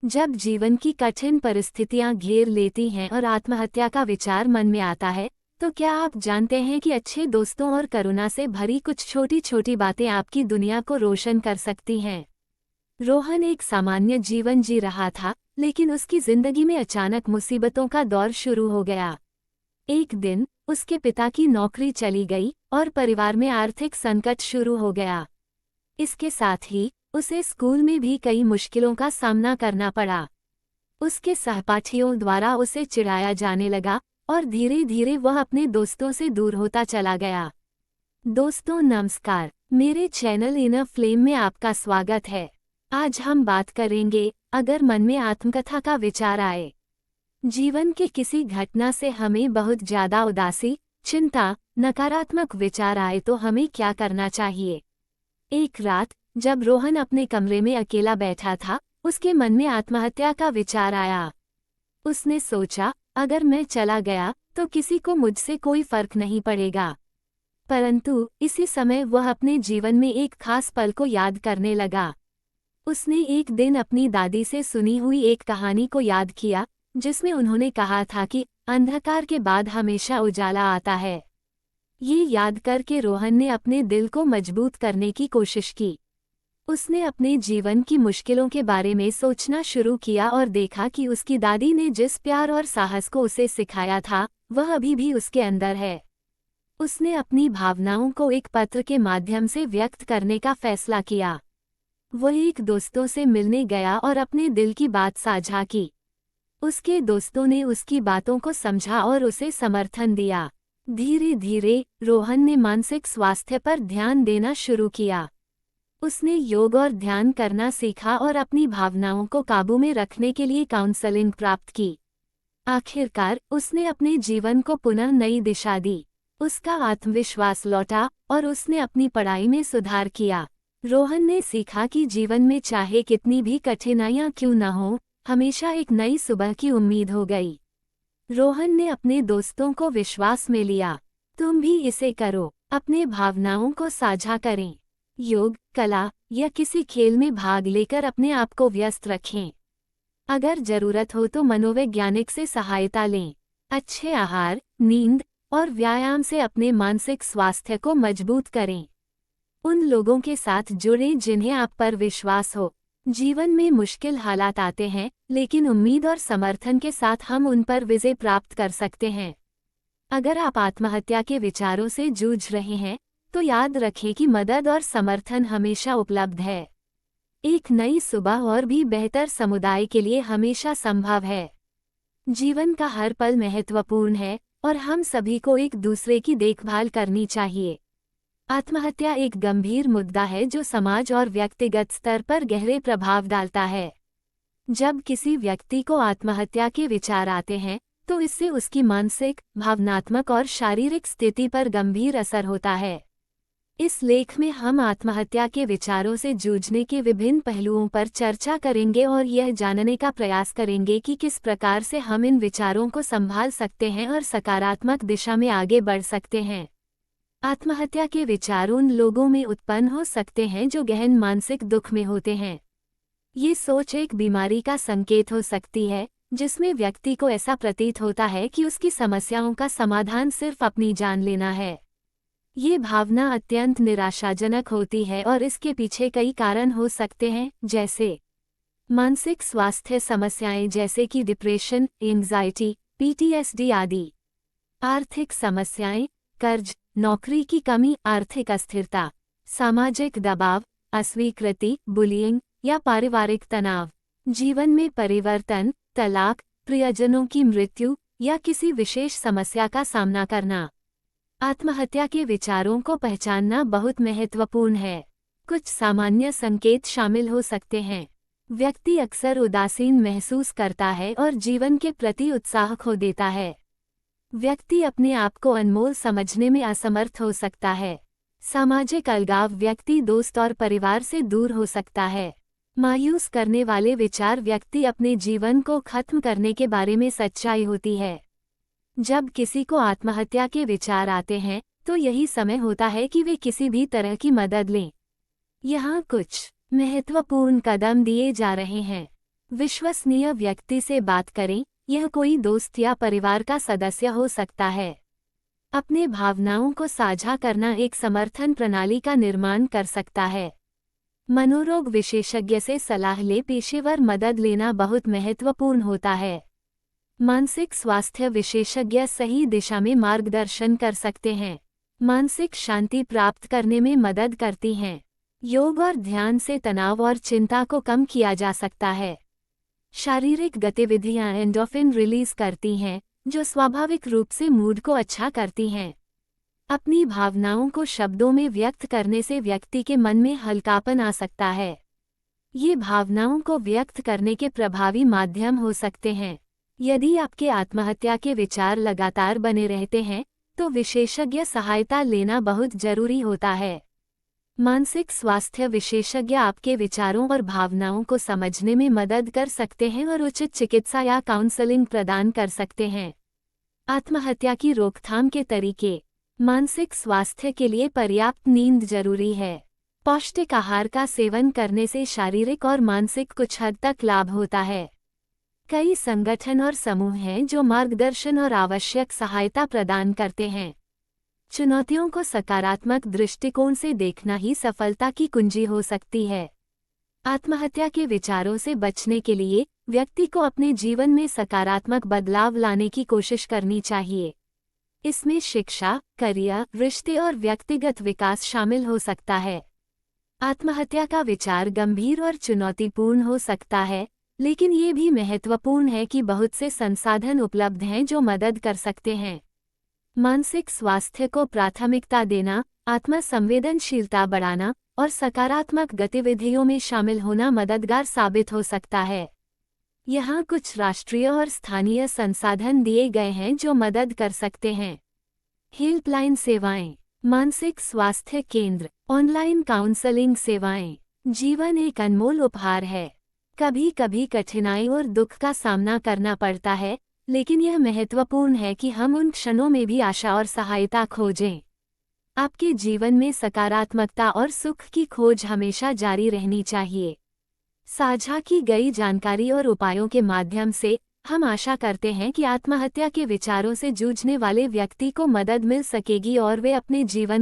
जब जीवन की कठिन परिस्थितियां घेर लेती हैं और आत्महत्या का विचार मन में आता है, तो क्या आप जानते हैं कि अच्छे दोस्तों और करुणा से भरी कुछ छोटी छोटी बातें आपकी दुनिया को रोशन कर सकती हैं। रोहन एक सामान्य जीवन जी रहा था, लेकिन उसकी जिंदगी में अचानक मुसीबतों का दौर शुरू हो गया। एक दिन उसके पिता की नौकरी चली गई और परिवार में आर्थिक संकट शुरू हो गया। इसके साथ ही उसे स्कूल में भी कई मुश्किलों का सामना करना पड़ा। उसके सहपाठियों द्वारा उसे चिढ़ाया जाने लगा और धीरे धीरे वह अपने दोस्तों से दूर होता चला गया। दोस्तों नमस्कार, मेरे चैनल इनर फ्लेम में आपका स्वागत है। आज हम बात करेंगे, अगर मन में आत्मकथा का विचार आए। जीवन के किसी घटना से हमें बहुत ज्यादा उदासी, चिंता, नकारात्मक विचार आए तो हमें क्या करना चाहिए। एक रात जब रोहन अपने कमरे में अकेला बैठा था, उसके मन में आत्महत्या का विचार आया। उसने सोचा, अगर मैं चला गया तो किसी को मुझसे कोई फर्क नहीं पड़ेगा। परंतु इसी समय वह अपने जीवन में एक खास पल को याद करने लगा। उसने एक दिन अपनी दादी से सुनी हुई एक कहानी को याद किया, जिसमें उन्होंने कहा था कि अंधकार के बाद हमेशा उजाला आता है। ये याद करके रोहन ने अपने दिल को मजबूत करने की कोशिश की। उसने अपने जीवन की मुश्किलों के बारे में सोचना शुरू किया और देखा कि उसकी दादी ने जिस प्यार और साहस को उसे सिखाया था, वह अभी भी उसके अंदर है। उसने अपनी भावनाओं को एक पत्र के माध्यम से व्यक्त करने का फैसला किया। वह एक दोस्तों से मिलने गया और अपने दिल की बात साझा की। उसके दोस्तों ने उसकी बातों को समझा और उसे समर्थन दिया। धीरे धीरे रोहन ने मानसिक स्वास्थ्य पर ध्यान देना शुरू किया। उसने योग और ध्यान करना सीखा और अपनी भावनाओं को काबू में रखने के लिए काउंसलिंग प्राप्त की। आखिरकार उसने अपने जीवन को पुनः नई दिशा दी। उसका आत्मविश्वास लौटा और उसने अपनी पढ़ाई में सुधार किया। रोहन ने सीखा कि जीवन में चाहे कितनी भी कठिनाइयां क्यों न हो, हमेशा एक नई सुबह की उम्मीद हो गई। रोहन ने अपने दोस्तों को विश्वास में लिया। तुम भी इसे करो, अपने भावनाओं को साझा करें। योग, कला या किसी खेल में भाग लेकर अपने आप को व्यस्त रखें। अगर जरूरत हो तो मनोवैज्ञानिक से सहायता लें। अच्छे आहार, नींद और व्यायाम से अपने मानसिक स्वास्थ्य को मजबूत करें। उन लोगों के साथ जुड़ें जिन्हें आप पर विश्वास हो। जीवन में मुश्किल हालात आते हैं, लेकिन उम्मीद और समर्थन के साथ हम उन पर विजय प्राप्त कर सकते हैं। अगर आप आत्महत्या के विचारों से जूझ रहे हैं, तो याद रखें कि मदद और समर्थन हमेशा उपलब्ध है। एक नई सुबह और भी बेहतर समुदाय के लिए हमेशा संभव है। जीवन का हर पल महत्वपूर्ण है और हम सभी को एक दूसरे की देखभाल करनी चाहिए। आत्महत्या एक गंभीर मुद्दा है जो समाज और व्यक्तिगत स्तर पर गहरे प्रभाव डालता है। जब किसी व्यक्ति को आत्महत्या के विचार आते हैं, तो इससे उसकी मानसिक, भावनात्मक और शारीरिक स्थिति पर गंभीर असर होता है। इस लेख में हम आत्महत्या के विचारों से जूझने के विभिन्न पहलुओं पर चर्चा करेंगे और यह जानने का प्रयास करेंगे कि किस प्रकार से हम इन विचारों को संभाल सकते हैं और सकारात्मक दिशा में आगे बढ़ सकते हैं। आत्महत्या के विचार उन लोगों में उत्पन्न हो सकते हैं जो गहन मानसिक दुख में होते हैं। ये सोच एक बीमारी का संकेत हो सकती है, जिसमें व्यक्ति को ऐसा प्रतीत होता है कि उसकी समस्याओं का समाधान सिर्फ अपनी जान लेना है। ये भावना अत्यंत निराशाजनक होती है और इसके पीछे कई कारण हो सकते हैं, जैसे मानसिक स्वास्थ्य समस्याएं जैसे कि डिप्रेशन, एंग्जाइटी, PTSD आदि। आर्थिक समस्याएं, कर्ज, नौकरी की कमी, आर्थिक अस्थिरता, सामाजिक दबाव, अस्वीकृति, बुलिंग या पारिवारिक तनाव। जीवन में परिवर्तन, तलाक, प्रियजनों की मृत्यु या किसी विशेष समस्या का सामना करना। आत्महत्या के विचारों को पहचानना बहुत महत्वपूर्ण है। कुछ सामान्य संकेत शामिल हो सकते हैं। व्यक्ति अक्सर उदासीन महसूस करता है और जीवन के प्रति उत्साह खो देता है। व्यक्ति अपने आप को अनमोल समझने में असमर्थ हो सकता है। सामाजिक अलगाव, व्यक्ति दोस्त और परिवार से दूर हो सकता है। मायूस करने वाले विचार, व्यक्ति अपने जीवन को खत्म करने के बारे में सच्चाई होती है। जब किसी को आत्महत्या के विचार आते हैं, तो यही समय होता है कि वे किसी भी तरह की मदद लें। यहाँ कुछ महत्वपूर्ण कदम दिए जा रहे हैं। विश्वसनीय व्यक्ति से बात करें, यह कोई दोस्त या परिवार का सदस्य हो सकता है। अपने भावनाओं को साझा करना एक समर्थन प्रणाली का निर्माण कर सकता है। मनोरोग विशेषज्ञ से सलाह ले, पेशेवर मदद लेना बहुत महत्वपूर्ण होता है। मानसिक स्वास्थ्य विशेषज्ञ सही दिशा में मार्गदर्शन कर सकते हैं, मानसिक शांति प्राप्त करने में मदद करती हैं। योग और ध्यान से तनाव और चिंता को कम किया जा सकता है। शारीरिक गतिविधियां एंडोर्फिन रिलीज करती हैं, जो स्वाभाविक रूप से मूड को अच्छा करती हैं। अपनी भावनाओं को शब्दों में व्यक्त करने से व्यक्ति के मन में हल्कापन आ सकता है। ये भावनाओं को व्यक्त करने के प्रभावी माध्यम हो सकते हैं। यदि आपके आत्महत्या के विचार लगातार बने रहते हैं, तो विशेषज्ञ सहायता लेना बहुत जरूरी होता है। मानसिक स्वास्थ्य विशेषज्ञ आपके विचारों और भावनाओं को समझने में मदद कर सकते हैं और उचित चिकित्सा या काउंसलिंग प्रदान कर सकते हैं। आत्महत्या की रोकथाम के तरीके। मानसिक स्वास्थ्य के लिए पर्याप्त नींद जरूरी है। पौष्टिक आहार का सेवन करने से शारीरिक और मानसिक कुछ हद तक लाभ होता है। कई संगठन और समूह हैं जो मार्गदर्शन और आवश्यक सहायता प्रदान करते हैं। चुनौतियों को सकारात्मक दृष्टिकोण से देखना ही सफलता की कुंजी हो सकती है। आत्महत्या के विचारों से बचने के लिए व्यक्ति को अपने जीवन में सकारात्मक बदलाव लाने की कोशिश करनी चाहिए। इसमें शिक्षा, करियर, रिश्ते और व्यक्तिगत विकास शामिल हो सकता है। आत्महत्या का विचार गंभीर और चुनौतीपूर्ण हो सकता है, लेकिन ये भी महत्वपूर्ण है कि बहुत से संसाधन उपलब्ध हैं जो मदद कर सकते हैं। मानसिक स्वास्थ्य को प्राथमिकता देना, आत्म-संवेदनशीलता बढ़ाना और सकारात्मक गतिविधियों में शामिल होना मददगार साबित हो सकता है। यहाँ कुछ राष्ट्रीय और स्थानीय संसाधन दिए गए हैं जो मदद कर सकते हैं। हेल्पलाइन सेवाएं, मानसिक स्वास्थ्य केंद्र, ऑनलाइन काउंसलिंग सेवाएं। जीवन एक अनमोल उपहार है। कभी कभी कठिनाई और दुख का सामना करना पड़ता है, लेकिन यह महत्वपूर्ण है कि हम उन क्षणों में भी आशा और सहायता खोजें। आपके जीवन में सकारात्मकता और सुख की खोज हमेशा जारी रहनी चाहिए। साझा की गई जानकारी और उपायों के माध्यम से हम आशा करते हैं कि आत्महत्या के विचारों से जूझने वाले व्यक्ति को मदद मिल सकेगी और वे अपने जीवन